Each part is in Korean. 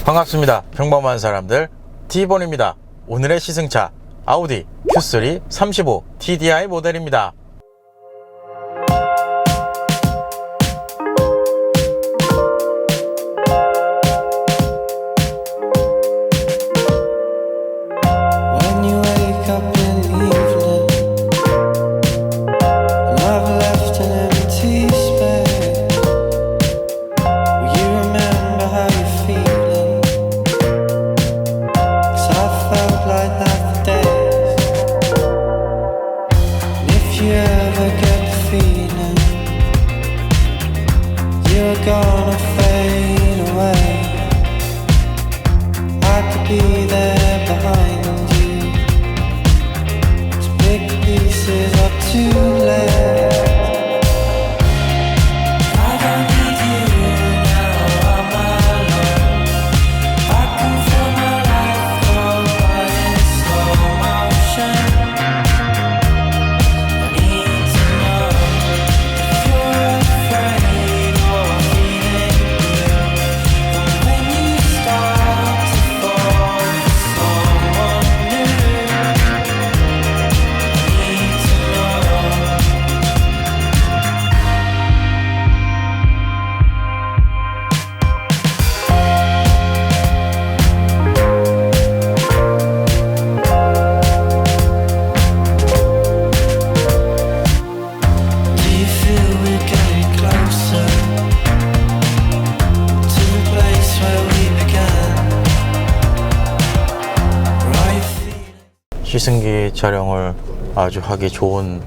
반갑습니다. 평범한 사람들 T본입니다. 오늘의 시승차 아우디 Q3 35 TDI 모델입니다. Gonna fade away. I could be there behind you to pick the pieces up too late. I don't need you now, I'm alone. I can feel my life go by in slow motion. I need to know if you're afraid or 시승기 촬영을 아주 하기 좋은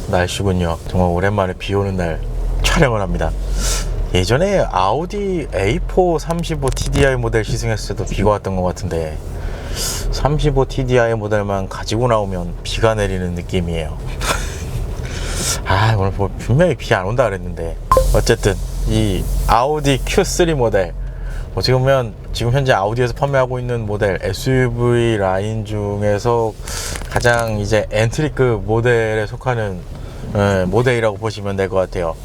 날씨군요. 정말 오랜만에 비 오는 날 촬영을 합니다. 예전에 아우디 A4 35 TDI 모델 시승했을 때도 비가 왔던 것 같은데 35 TDI 모델만 가지고 나오면 비가 내리는 느낌이에요. 오늘 분명히 비 안 온다 그랬는데 어쨌든 이 아우디 Q3 모델 어떻게 보면 지금 현재 아우디에서 판매하고 있는 모델 SUV 라인 중에서 가장 이제 엔트리급 모델에 속하는 모델이라고 보시면 될 것 같아요.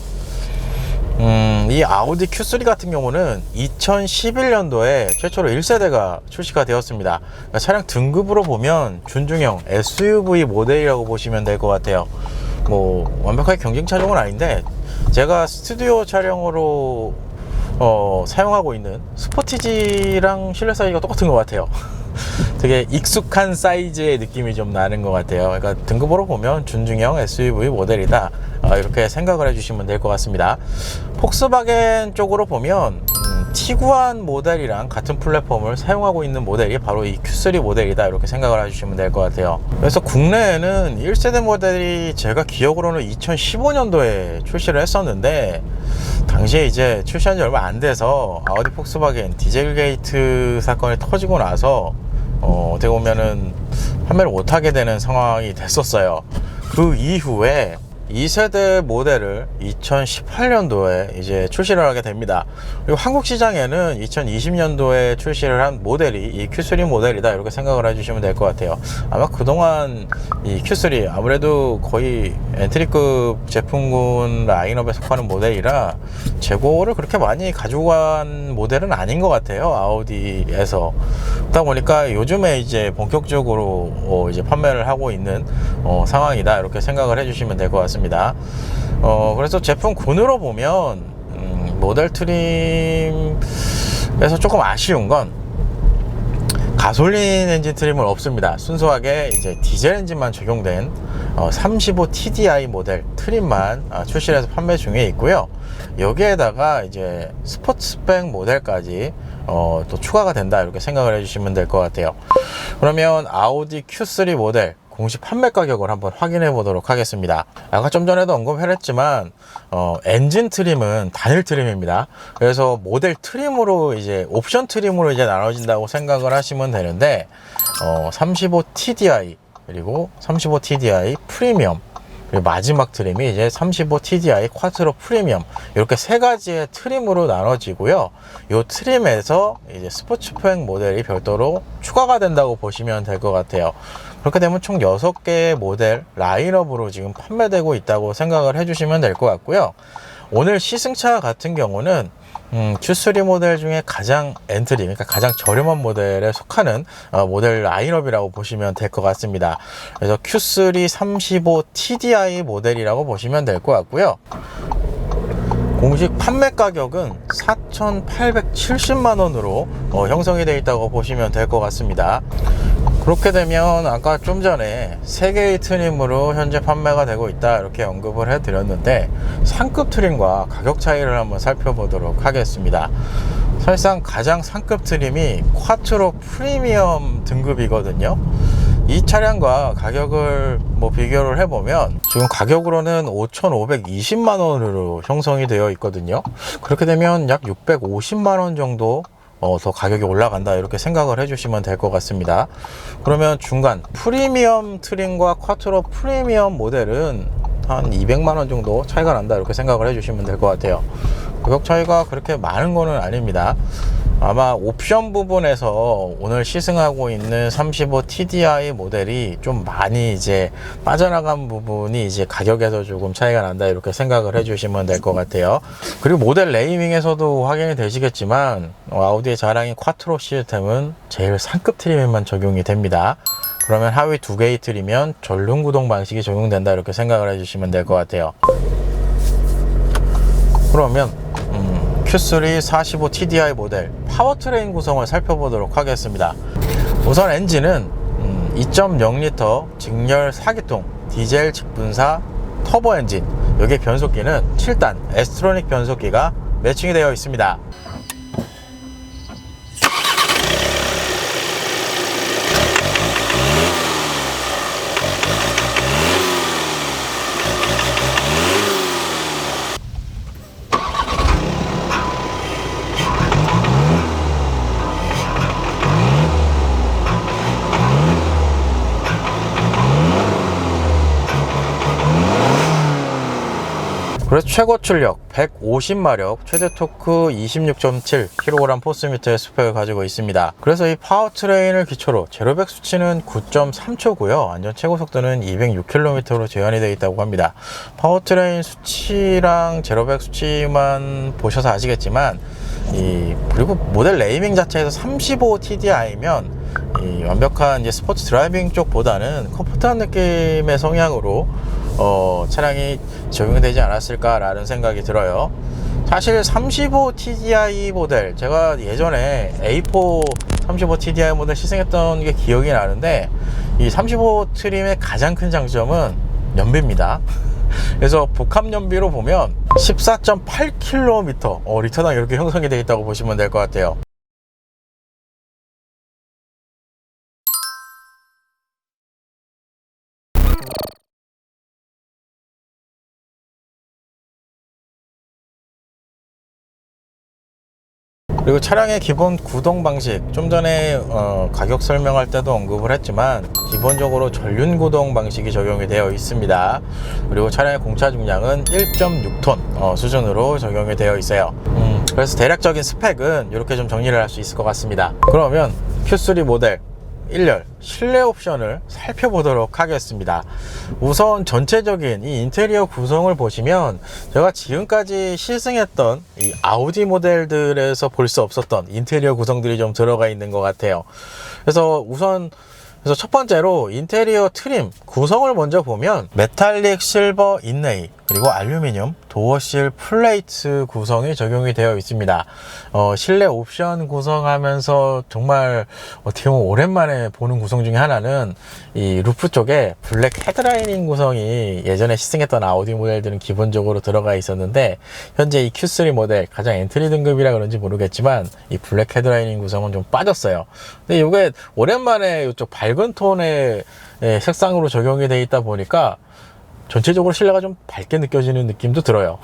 이 아우디 Q3 같은 경우는 2011년도에 최초로 1세대가 출시가 되었습니다. 그러니까 차량 등급으로 보면 준중형 SUV 모델이라고 보시면 될 것 같아요. 뭐 완벽하게 경쟁 차종은 아닌데 제가 스튜디오 촬영으로 사용하고 있는 스포티지랑 실내 사이즈가 똑같은 것 같아요. 되게 익숙한 사이즈의 느낌이 좀 나는 것 같아요. 그러니까 등급으로 보면 준중형 SUV 모델이다, 이렇게 생각을 해주시면 될 것 같습니다. 폭스바겐 쪽으로 보면 T구안 모델이랑 같은 플랫폼을 사용하고 있는 모델이 바로 이 Q3 모델이다, 이렇게 생각을 해주시면 될 것 같아요. 그래서 국내에는 1세대 모델이 제가 기억으로는 2015년도에 출시를 했었는데 당시에 이제 출시한 지 얼마 안 돼서 아우디 폭스바겐 디젤 게이트 사건이 터지고 나서 어떻게 보면은 판매를 못하게 되는 상황이 됐었어요. 그 이후에 2세대 모델을 2018년도에 이제 출시를 하게 됩니다. 그리고 한국 시장에는 2020년도에 출시를 한 모델이 이 Q3 모델이다, 이렇게 생각을 해주시면 될 것 같아요. 아마 그동안 이 Q3 아무래도 거의 엔트리급 제품군 라인업에 속하는 모델이라 재고를 그렇게 많이 가지고 간 모델은 아닌 것 같아요, 아우디에서. 그러다 보니까 요즘에 이제 본격적으로 이제 판매를 하고 있는 상황이다, 이렇게 생각을 해주시면 될 것 같습니다. 그래서 제품군으로 보면 모델 트림에서 조금 아쉬운 건 가솔린 엔진 트림은 없습니다. 순수하게 이제 디젤 엔진만 적용된 35 TDI 모델 트림만 출시해서 판매 중에 있고요. 여기에다가 이제 스포츠백 모델까지 또 추가가 된다, 이렇게 생각을 해주시면 될 것 같아요. 그러면 아우디 Q3 모델 공식 판매 가격을 한번 확인해 보도록 하겠습니다. 아까 좀 전에도 언급을 했지만 엔진 트림은 단일 트림입니다. 그래서 모델 트림으로 이제 옵션 트림으로 이제 나눠진다고 생각을 하시면 되는데 35 TDI 그리고 35 TDI 프리미엄, 그리고 마지막 트림이 이제 35 TDI 쿼트로 프리미엄, 이렇게 세 가지의 트림으로 나눠지고요. 이 트림에서 이제 스포츠백 모델이 별도로 추가가 된다고 보시면 될 것 같아요. 그렇게 되면 총 6개의 모델 라인업으로 지금 판매되고 있다고 생각을 해주시면 될 것 같고요. 오늘 시승차 같은 경우는 Q3 모델 중에 가장 엔트리, 그러니까 가장 저렴한 모델에 속하는 모델 라인업이라고 보시면 될 것 같습니다. 그래서 Q3 35 TDI 모델이라고 보시면 될 것 같고요. 공식 판매 가격은 4,870만원으로 형성이 되어 있다고 보시면 될 것 같습니다. 그렇게 되면 아까 좀 전에 3개의 트림으로 현재 판매가 되고 있다 이렇게 언급을 해드렸는데, 상급 트림과 가격 차이를 한번 살펴보도록 하겠습니다. 사실상 가장 상급 트림이 콰트로 프리미엄 등급이거든요. 이 차량과 가격을 비교를 해보면 지금 가격으로는 5,520만원으로 형성이 되어 있거든요. 그렇게 되면 약 650만원 정도 더 가격이 올라간다 이렇게 생각을 해주시면 될 것 같습니다. 그러면 중간 프리미엄 트림과 콰트로 프리미엄 모델은 한 200만원 정도 차이가 난다 이렇게 생각을 해주시면 될 것 같아요. 가격 차이가 그렇게 많은 거는 아닙니다. 아마 옵션 부분에서 오늘 시승하고 있는 35 TDI 모델이 좀 많이 이제 빠져나간 부분이 이제 가격에서 조금 차이가 난다 이렇게 생각을 해주시면 될 것 같아요. 그리고 모델 네이밍에서도 확인이 되시겠지만 아우디의 자랑인 콰트로 시스템은 제일 상급 트림에만 적용이 됩니다. 그러면 하위 2개의 트림이면 전륜 구동 방식이 적용된다 이렇게 생각을 해주시면 될 것 같아요. 그러면 Q3 45 TDI 모델 파워트레인 구성을 살펴보도록 하겠습니다. 우선 엔진은 2.0L 직렬 4기통 디젤 직분사 터보 엔진, 여기 변속기는 7단 에스트로닉 변속기가 매칭이 되어 있습니다. 그래서 최고 출력 150마력, 최대 토크 26.7kg 포스미터의 스펙을 가지고 있습니다. 그래서 이 파워트레인을 기초로 제로백 수치는 9.3초고요. 안전 최고 속도는 206km로 제한이 되어 있다고 합니다. 파워트레인 수치랑 제로백 수치만 보셔서 아시겠지만 그리고 모델 네이밍 자체에서 35 TDI면 완벽한 이제 스포츠 드라이빙 쪽보다는 컴포트한 느낌의 성향으로 차량이 적용되지 않았을까라는 생각이 들어요. 사실 35 TDI 모델, 제가 예전에 A4 35 TDI 모델 시승했던 게 기억이 나는데, 이 35 트림의 가장 큰 장점은 연비입니다. 그래서 복합 연비로 보면 14.8km 리터당 이렇게 형성이 되어 있다고 보시면 될 것 같아요. 그리고 차량의 기본 구동 방식, 좀 전에 가격 설명할 때도 언급을 했지만 기본적으로 전륜 구동 방식이 적용이 되어 있습니다. 그리고 차량의 공차 중량은 1.6톤 수준으로 적용이 되어 있어요. 그래서 대략적인 스펙은 이렇게 좀 정리를 할 수 있을 것 같습니다. 그러면 Q3 모델 1열 실내 옵션을 살펴보도록 하겠습니다. 우선 전체적인 이 인테리어 구성을 보시면 제가 지금까지 시승했던 이 아우디 모델들에서 볼 수 없었던 인테리어 구성들이 좀 들어가 있는 것 같아요. 그래서 첫 번째로 인테리어 트림 구성을 먼저 보면 메탈릭 실버 인레이, 그리고 알루미늄 도어실 플레이트 구성이 적용이 되어 있습니다. 실내 옵션 구성하면서 정말 어떻게 보면 오랜만에 보는 구성 중에 하나는 이 루프 쪽에 블랙 헤드라이닝 구성이 예전에 시승했던 아우디 모델들은 기본적으로 들어가 있었는데, 현재 이 Q3 모델 가장 엔트리 등급이라 그런지 모르겠지만 이 블랙 헤드라이닝 구성은 좀 빠졌어요. 근데 이게 오랜만에 이쪽 밝은 톤의 색상으로 적용이 되어 있다 보니까 전체적으로 실내가 좀 밝게 느껴지는 느낌도 들어요.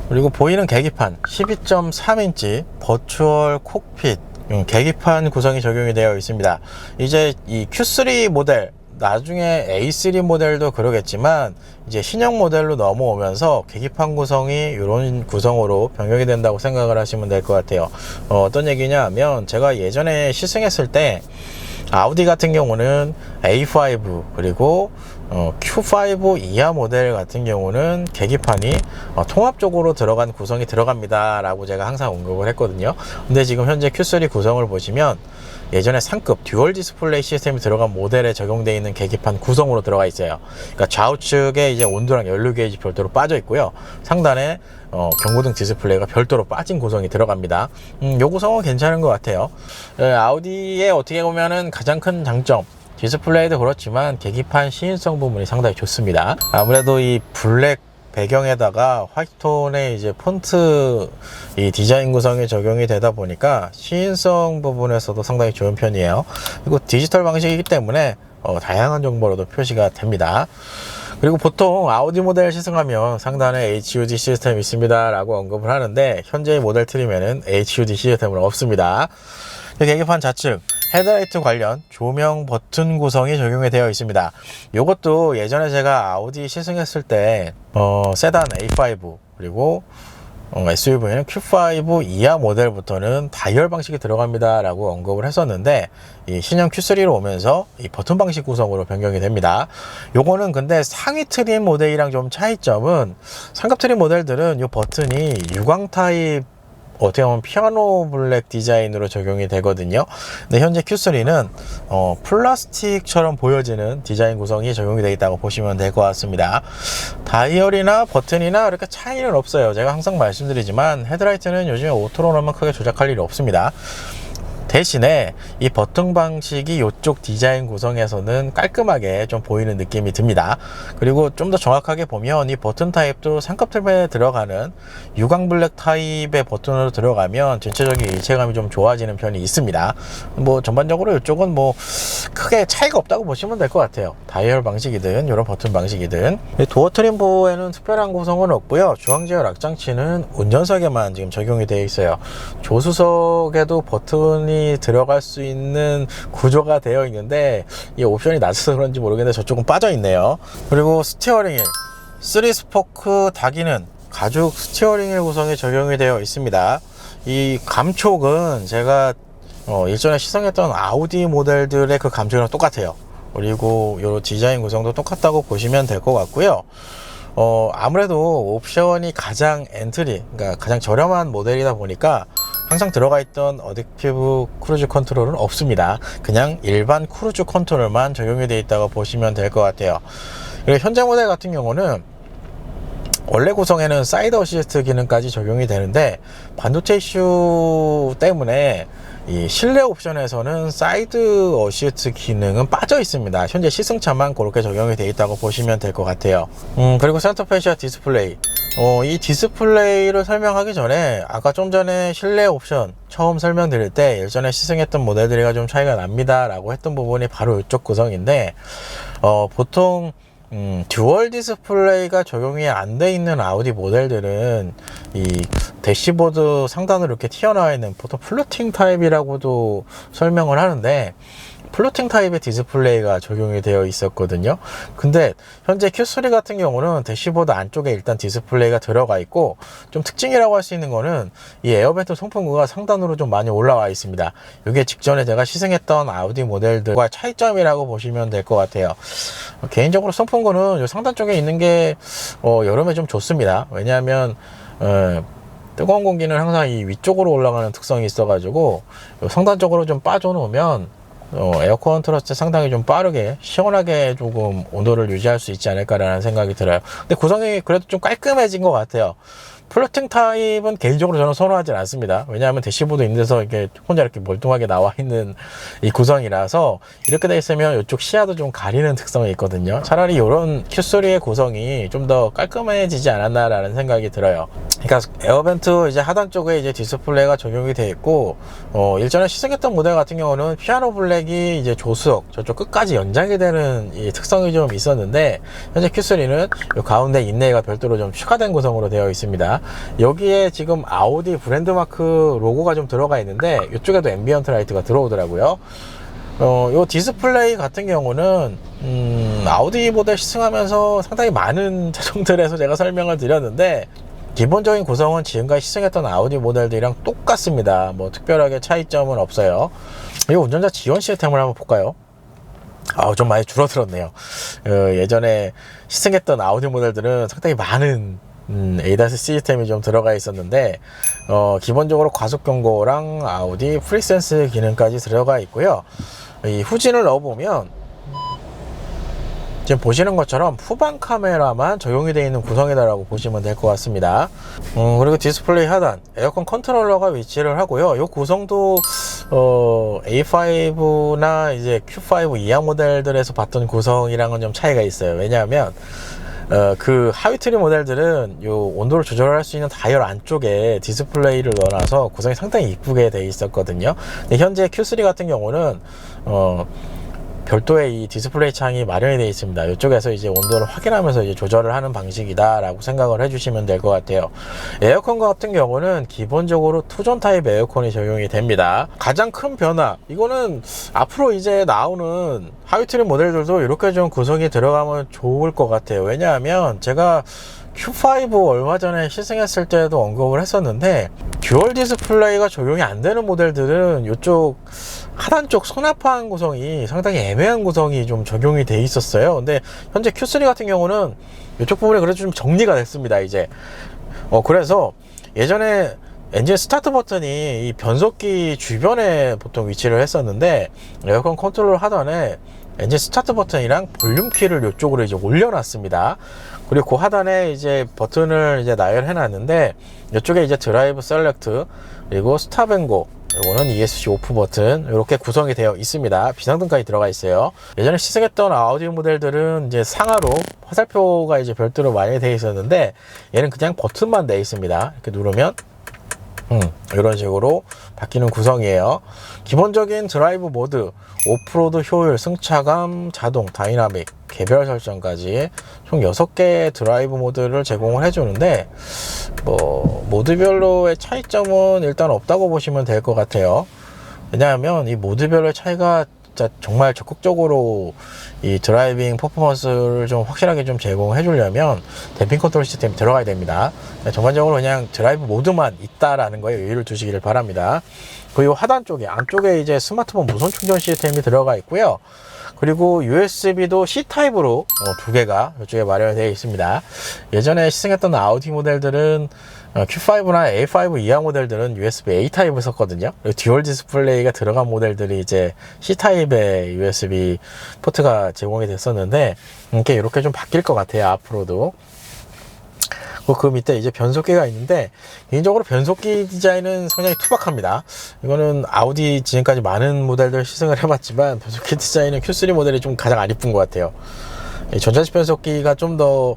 그리고 보이는 계기판 12.3인치 버추얼 콕핏 계기판 구성이 적용이 되어 있습니다. 이제 이 Q3 모델, 나중에 A3 모델도 그러겠지만 이제 신형 모델로 넘어오면서 계기판 구성이 이런 구성으로 변경이 된다고 생각을 하시면 될 것 같아요. 어떤 얘기냐 하면, 제가 예전에 시승했을 때 아우디 같은 경우는 A5 그리고 Q5 이하 모델 같은 경우는 계기판이 통합적으로 들어간 구성이 들어갑니다 라고 제가 항상 언급을 했거든요. 근데 지금 현재 Q3 구성을 보시면 예전에 상급 듀얼 디스플레이 시스템이 들어간 모델에 적용되어 있는 계기판 구성으로 들어가 있어요. 그러니까 좌우측에 이제 온도랑 연료 게이지 별도로 빠져 있고요. 상단에 경고등 디스플레이가 별도로 빠진 구성이 들어갑니다. 요 구성은 괜찮은 것 같아요. 아우디의 어떻게 보면은 가장 큰 장점, 디스플레이도 그렇지만 계기판 시인성 부분이 상당히 좋습니다. 아무래도 이 블랙 배경에다가 화이트톤의 이제 폰트 이 디자인 구성이 적용이 되다 보니까 시인성 부분에서도 상당히 좋은 편이에요. 그리고 디지털 방식이기 때문에 다양한 정보로도 표시가 됩니다. 그리고 보통 아우디 모델 시승하면 상단에 HUD 시스템이 있습니다 라고 언급을 하는데, 현재의 모델 트림에는 HUD 시스템은 없습니다. 계기판 좌측 헤드라이트 관련 조명 버튼 구성이 적용이 되어 있습니다. 이것도 예전에 제가 아우디 시승했을 때 세단 A5 그리고 SUV는 Q5 이하 모델부터는 다이얼 방식이 들어갑니다 라고 언급을 했었는데, 이 신형 Q3로 오면서 이 버튼 방식 구성으로 변경이 됩니다. 요거는 근데 상위 트림 모델이랑 좀 차이점은, 상급 트림 모델들은 이 버튼이 유광 타입 어떻게 보면 피아노 블랙 디자인으로 적용이 되거든요. 근데 현재 Q3는 플라스틱처럼 보여지는 디자인 구성이 적용이 되어 있다고 보시면 될 것 같습니다. 다이얼이나 버튼이나 그렇게 차이는 없어요. 제가 항상 말씀드리지만 헤드라이트는 요즘에 오토로 넣으면 크게 조작할 일이 없습니다. 대신에 이 버튼 방식이 이쪽 디자인 구성에서는 깔끔하게 좀 보이는 느낌이 듭니다. 그리고 좀 더 정확하게 보면 이 버튼 타입도 상급 트림에 들어가는 유광 블랙 타입의 버튼으로 들어가면 전체적인 일체감이 좀 좋아지는 편이 있습니다. 뭐 전반적으로 이쪽은 뭐 크게 차이가 없다고 보시면 될 것 같아요. 다이얼 방식이든 이런 버튼 방식이든. 도어 트림보에는 특별한 구성은 없고요. 중앙제어 락장치는 운전석에만 지금 적용이 되어 있어요. 조수석에도 버튼이 들어갈 수 있는 구조가 되어 있는데 이 옵션이 낮아서 그런지 모르겠는데 저쪽은 빠져 있네요. 그리고 스티어링 휠 3스포크 다기는 가죽 스티어링 휠 구성이 적용이 되어 있습니다. 이 감촉은 제가 일전에 시승했던 아우디 모델들의 그 감촉이랑 똑같아요. 그리고 이 디자인 구성도 똑같다고 보시면 될 것 같고요. 아무래도 옵션이 가장 엔트리, 그러니까 가장 저렴한 모델이다 보니까 항상 들어가 있던 어댑티브 크루즈 컨트롤은 없습니다. 그냥 일반 크루즈 컨트롤만 적용이 되어 있다고 보시면 될 것 같아요. 그리고 현재 모델 같은 경우는 원래 구성에는 사이드 어시스트 기능까지 적용이 되는데, 반도체 이슈 때문에 이 실내 옵션에서는 사이드 어시스트 기능은 빠져 있습니다. 현재 시승차만 그렇게 적용이 되어 있다고 보시면 될 것 같아요. 그리고 센터 페시아 디스플레이, 이 디스플레이를 설명하기 전에 아까 좀 전에 실내 옵션 처음 설명드릴 때 예전에 시승했던 모델들이가 좀 차이가 납니다 라고 했던 부분이 바로 이쪽 구성인데, 보통 듀얼 디스플레이가 적용이 안 돼 있는 아우디 모델들은 이 대시보드 상단으로 이렇게 튀어나와 있는 보통 플로팅 타입이라고도 설명을 하는데, 플로팅 타입의 디스플레이가 적용이 되어 있었거든요. 근데 현재 Q3 같은 경우는 대시보드 안쪽에 일단 디스플레이가 들어가 있고, 좀 특징이라고 할 수 있는 거는 이 에어벤트 송풍구가 상단으로 좀 많이 올라와 있습니다. 이게 직전에 제가 시승했던 아우디 모델들과 차이점이라고 보시면 될 것 같아요. 개인적으로 송풍구는 이 상단 쪽에 있는 게 여름에 좀 좋습니다. 왜냐하면 뜨거운 공기는 항상 이 위쪽으로 올라가는 특성이 있어가지고 상단 쪽으로 좀 빠져놓으면 에어컨 틀었을 때 상당히 좀 빠르게 시원하게 조금 온도를 유지할 수 있지 않을까라는 생각이 들어요. 근데 구성이 그래도 좀 깔끔해진 것 같아요. 플로팅 타입은 개인적으로 저는 선호하지 않습니다. 왜냐하면 대시보드 있는 데서 이렇게 혼자 이렇게 멀뚱하게 나와 있는 이 구성이라서, 이렇게 돼 있으면 이쪽 시야도 좀 가리는 특성이 있거든요. 차라리 이런 Q3의 구성이 좀 더 깔끔해지지 않았나라는 생각이 들어요. 그러니까 에어벤트 이제 하단 쪽에 이제 디스플레이가 적용이 되어 있고, 일전에 시승했던 모델 같은 경우는 피아노 블랙이 이제 조수석 저쪽 끝까지 연장이 되는 이 특성이 좀 있었는데, 현재 Q3는 이 가운데 인레이가 별도로 좀 추가된 구성으로 되어 있습니다. 여기에 지금 아우디 브랜드 마크 로고가 좀 들어가 있는데, 이쪽에도 앰비언트 라이트가 들어오더라고요. 요 디스플레이 같은 경우는 아우디 모델 시승하면서 상당히 많은 차종들에서 제가 설명을 드렸는데, 기본적인 구성은 지금까지 시승했던 아우디 모델들이랑 똑같습니다. 뭐 특별하게 차이점은 없어요. 이 운전자 지원 시스템을 한번 볼까요? 좀 많이 줄어들었네요. 예전에 시승했던 아우디 모델들은 상당히 많은 ADAS 시스템이 좀 들어가 있었는데 기본적으로 과속 경고랑 아우디 프리센스 기능까지 들어가 있고요. 이 후진을 넣어보면 지금 보시는 것처럼 후방 카메라만 적용이 되어 있는 구성이다라고 보시면 될 것 같습니다. 그리고 디스플레이 하단 에어컨 컨트롤러가 위치를 하고요. 이 구성도 A5나 이제 Q5 이하 모델들에서 봤던 구성이랑은 좀 차이가 있어요. 왜냐하면 그 하위 트림 모델들은 요 온도를 조절할 수 있는 다이얼 안쪽에 디스플레이를 넣어놔서 구성이 상당히 이쁘게 되어 있었거든요. 근데 현재 Q3 같은 경우는 별도의 이 디스플레이 창이 마련이 되어 있습니다. 이쪽에서 이제 온도를 확인하면서 이제 조절을 하는 방식이다 라고 생각을 해주시면 될 것 같아요. 에어컨 같은 경우는 기본적으로 투존 타입 에어컨이 적용이 됩니다. 가장 큰 변화, 이거는 앞으로 이제 나오는 하위 트림 모델들도 이렇게 좀 구성이 들어가면 좋을 것 같아요. 왜냐하면 제가 Q5 얼마 전에 시승했을 때도 언급을 했었는데, 듀얼 디스플레이가 적용이 안 되는 모델들은 이쪽 하단 쪽 수납판 구성이 상당히 애매한 구성이 좀 적용이 돼 있었어요. 근데 현재 Q3 같은 경우는 이쪽 부분이 그래도 좀 정리가 됐습니다. 이제 그래서 예전에 엔진 스타트 버튼이 이 변속기 주변에 보통 위치를 했었는데, 에어컨 컨트롤 하단에 엔진 스타트 버튼이랑 볼륨 키를 이쪽으로 이제 올려놨습니다. 그리고 그 하단에 이제 버튼을 이제 나열해 놨는데, 이쪽에 이제 드라이브 셀렉트, 그리고 스탑 앤 고, 이거는 ESC 오프 버튼, 이렇게 구성이 되어 있습니다. 비상등까지 들어가 있어요. 예전에 시승했던 아우디 모델들은 이제 상하로 화살표가 이제 별도로 많이 되어 있었는데, 얘는 그냥 버튼만 되어 있습니다. 이렇게 누르면 이런 식으로 바뀌는 구성이에요. 기본적인 드라이브 모드, 오프로드 효율, 승차감, 자동, 다이나믹, 개별 설정까지 총 6개의 드라이브 모드를 제공을 해주는데, 모드별로의 차이점은 일단 없다고 보시면 될 것 같아요. 왜냐하면 이 모드별로의 차이가 진짜 정말 적극적으로 이 드라이빙 퍼포먼스를 좀 확실하게 좀 제공해 주려면 댐핑 컨트롤 시스템이 들어가야 됩니다. 전반적으로 그냥 드라이브 모드만 있다라는 거에 의의를 두시기를 바랍니다. 그리고 하단 쪽에, 안쪽에 이제 스마트폰 무선 충전 시스템이 들어가 있고요. 그리고 USB도 C타입으로 2개가 이쪽에 마련이 되어 있습니다. 예전에 시승했던 아우디 모델들은 Q5나 A5 이하 모델들은 USB A 타입을 썼거든요. 그리고 듀얼 디스플레이가 들어간 모델들이 이제 C 타입의 USB 포트가 제공이 됐었는데, 이렇게 좀 바뀔 것 같아요, 앞으로도. 그 밑에 이제 변속기가 있는데, 개인적으로 변속기 디자인은 상당히 투박합니다. 이거는 아우디 지금까지 많은 모델들 시승을 해봤지만, 변속기 디자인은 Q3 모델이 좀 가장 안 이쁜 것 같아요. 전자식 변속기가 좀 더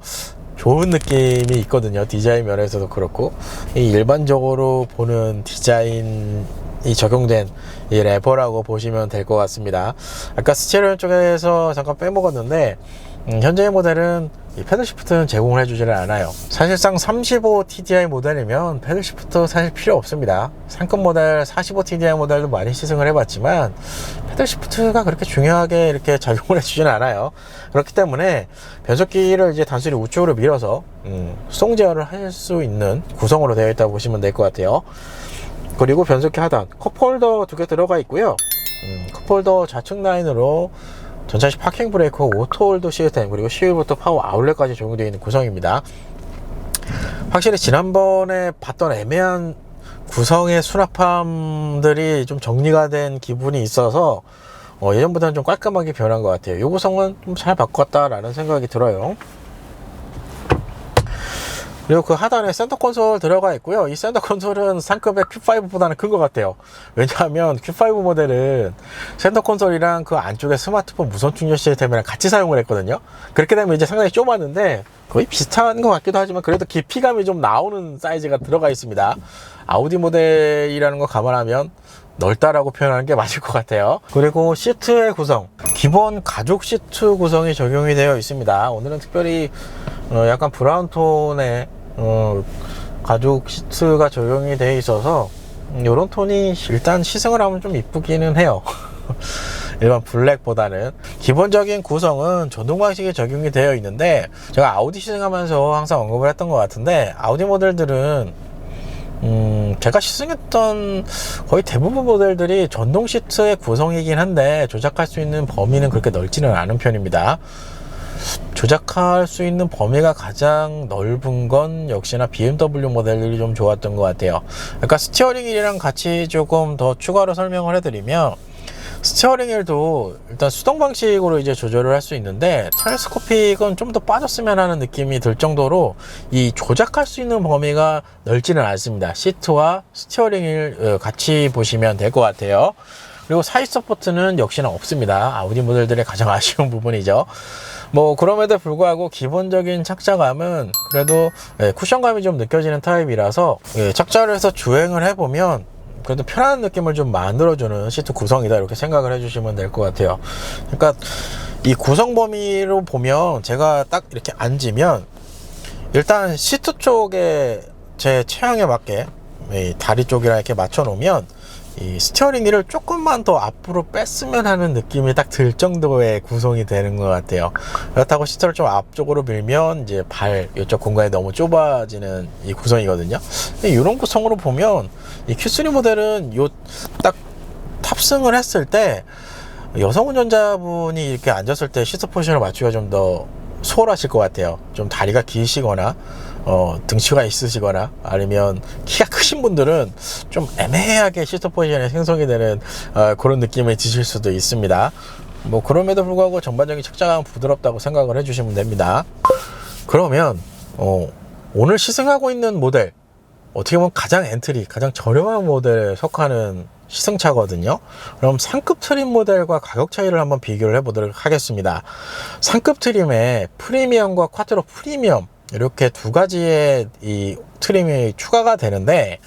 좋은 느낌이 있거든요. 디자인 면에서도 그렇고, 이 일반적으로 보는 디자인이 적용된 이 레버라고 보시면 될 것 같습니다. 아까 스티어링 쪽에서 잠깐 빼먹었는데, 현재의 모델은 이 패들 시프트는 제공을 해주지는 않아요. 사실상 35 TDI 모델이면 패들 시프트 사실 필요 없습니다. 상급 모델 45 TDI 모델도 많이 시승을 해봤지만 패들 시프트가 그렇게 중요하게 이렇게 작용을 해주지는 않아요. 그렇기 때문에 변속기를 이제 단순히 우측으로 밀어서 수동 제어를 할 수 있는 구성으로 되어 있다고 보시면 될 것 같아요. 그리고 변속기 하단 컵홀더 2개 들어가 있고요. 컵홀더 좌측 라인으로 전차식 파킹 브레이크, 오토홀드 시스템, 그리고 11V 파워 아울렛까지 적용되어 있는 구성입니다. 확실히 지난번에 봤던 애매한 구성의 수납함들이 좀 정리가 된 기분이 있어서 예전보다는 좀 깔끔하게 변한 것 같아요. 이 구성은 좀 잘 바꿨다라는 생각이 들어요. 그리고 그 하단에 센터 콘솔 들어가 있고요. 이 센터 콘솔은 상급의 Q5보다는 큰 것 같아요. 왜냐하면 Q5 모델은 센터 콘솔이랑 그 안쪽에 스마트폰 무선 충전 시스템이랑 같이 사용을 했거든요. 그렇게 되면 이제 상당히 좁았는데 거의 비슷한 것 같기도 하지만 그래도 깊이감이 좀 나오는 사이즈가 들어가 있습니다. 아우디 모델이라는 거 감안하면 넓다라고 표현하는 게 맞을 것 같아요. 그리고 시트의 구성, 기본 가죽 시트 구성이 적용이 되어 있습니다. 오늘은 특별히 약간 브라운 톤의 가죽 시트가 적용이 되어 있어서 이런 톤이 일단 시승을 하면 좀 이쁘기는 해요. 일반 블랙보다는. 기본적인 구성은 전동 방식이 적용이 되어 있는데, 제가 아우디 시승하면서 항상 언급을 했던 것 같은데, 아우디 모델들은 제가 시승했던 거의 대부분 모델들이 전동 시트의 구성이긴 한데 조작할 수 있는 범위는 그렇게 넓지는 않은 편입니다. 조작할 수 있는 범위가 가장 넓은 건 역시나 BMW 모델들이 좀 좋았던 것 같아요. 그러니까 스티어링 휠이랑 같이 조금 더 추가로 설명을 해드리면, 스티어링 휠도 일단 수동 방식으로 이제 조절을 할 수 있는데 텔레스코픽은 좀 더 빠졌으면 하는 느낌이 들 정도로 이 조작할 수 있는 범위가 넓지는 않습니다. 시트와 스티어링 휠 같이 보시면 될 것 같아요. 그리고 사이드 서포트는 역시나 없습니다. 아우디 모델들의 가장 아쉬운 부분이죠. 뭐 그럼에도 불구하고 기본적인 착자감은 그래도 쿠션감이 좀 느껴지는 타입이라서 착자를 해서 주행을 해보면 그래도 편안한 느낌을 좀 만들어주는 시트 구성이다, 이렇게 생각을 해주시면 될 것 같아요. 그러니까 이 구성 범위로 보면 제가 딱 이렇게 앉으면 일단 시트 쪽에 제 체형에 맞게 이 다리 쪽이랑 이렇게 맞춰 놓으면 이 스티어링 휠을 조금만 더 앞으로 뺐으면 하는 느낌이 딱 들 정도의 구성이 되는 것 같아요. 그렇다고 시트를 좀 앞쪽으로 밀면 이제 발 이쪽 공간이 너무 좁아지는 이 구성이거든요. 이런 구성으로 보면 이 Q3 모델은 요 딱 탑승을 했을 때 여성 운전자분이 이렇게 앉았을 때 시트 포지션을 맞추기가 좀 더 수월하실 것 같아요. 좀 다리가 기시거나 등치가 있으시거나 아니면 키가 크신 분들은 좀 애매하게 시트 포지션이 생성이 되는 그런 느낌을 드실 수도 있습니다. 뭐 그럼에도 불구하고 전반적인 착장감은 부드럽다고 생각을 해주시면 됩니다. 그러면 오늘 시승하고 있는 모델, 어떻게 보면 가장 엔트리, 가장 저렴한 모델에 속하는 시승차거든요. 그럼 상급 트림 모델과 가격 차이를 한번 비교를 해보도록 하겠습니다. 상급 트림에 프리미엄과 쿼트로 프리미엄 이렇게 두 가지의 이 트림이 추가가 되는데,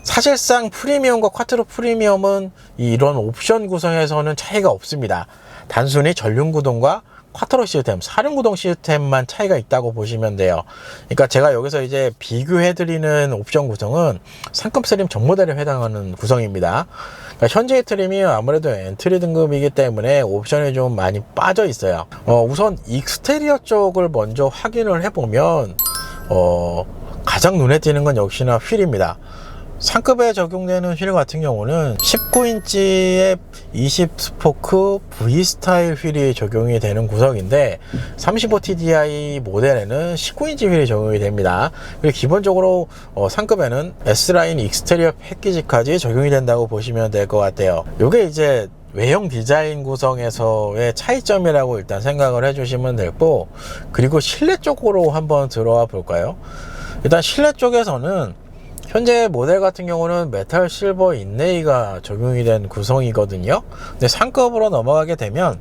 사실상 프리미엄과 쿼트로 프리미엄은 이런 옵션 구성에서는 차이가 없습니다. 단순히 전륜 구동과 쿼트로 시스템, 사륜 구동 시스템만 차이가 있다고 보시면 돼요. 그러니까 제가 여기서 이제 비교해드리는 옵션 구성은 상급 트림 전 모델에 해당하는 구성입니다. 그러니까 현재의 트림이 아무래도 엔트리 등급이기 때문에 옵션이 좀 많이 빠져 있어요. 우선 익스테리어 쪽을 먼저 확인을 해보면 가장 눈에 띄는 건 역시나 휠입니다. 상급에 적용되는 휠 같은 경우는 19인치의 20 스포크 V 스타일 휠이 적용이 되는 구성인데 35TDI 모델에는 19인치 휠이 적용이 됩니다. 그리고 기본적으로 상급에는 S라인 익스테리어 패키지까지 적용이 된다고 보시면 될 것 같아요. 이게 이제 외형 디자인 구성에서의 차이점이라고 일단 생각을 해주시면 되고, 그리고 실내 쪽으로 한번 들어와 볼까요? 일단 실내 쪽에서는 현재 모델 같은 경우는 메탈 실버 인레이가 적용이 된 구성이거든요. 근데 상급으로 넘어가게 되면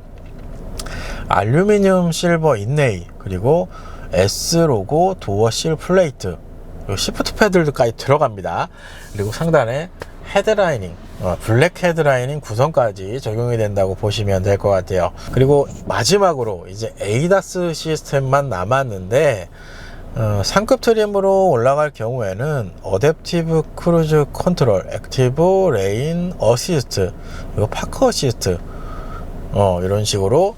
알루미늄 실버 인레이, 그리고 S 로고 도어 실 플레이트, 그리고 시프트 패들까지 들어갑니다. 그리고 상단에 헤드라이닝, 블랙 헤드라이닝 구성까지 적용이 된다고 보시면 될 것 같아요. 그리고 마지막으로 이제 ADAS 시스템만 남았는데, 상급 트림으로 올라갈 경우에는 어댑티브 크루즈 컨트롤, 액티브 레인 어시스트, 그리고 파크 어시스트 이런 식으로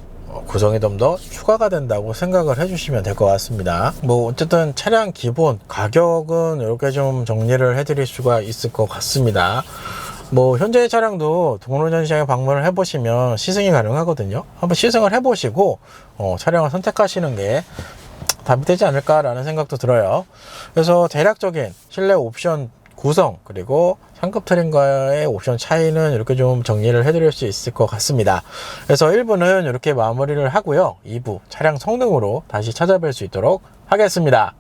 구성이 좀 더 추가가 된다고 생각을 해주시면 될 것 같습니다. 뭐 어쨌든 차량 기본 가격은 이렇게 좀 정리를 해드릴 수가 있을 것 같습니다. 뭐 현재의 차량도 동호전시장에 방문을 해보시면 시승이 가능하거든요. 한번 시승을 해보시고 차량을 선택하시는 게 답이 되지 않을까라는 생각도 들어요. 그래서 대략적인 실내 옵션 구성, 그리고 상급 트림과의 옵션 차이는 이렇게 좀 정리를 해드릴 수 있을 것 같습니다. 그래서 1부는 이렇게 마무리를 하고요, 2부 차량 성능으로 다시 찾아뵐 수 있도록 하겠습니다.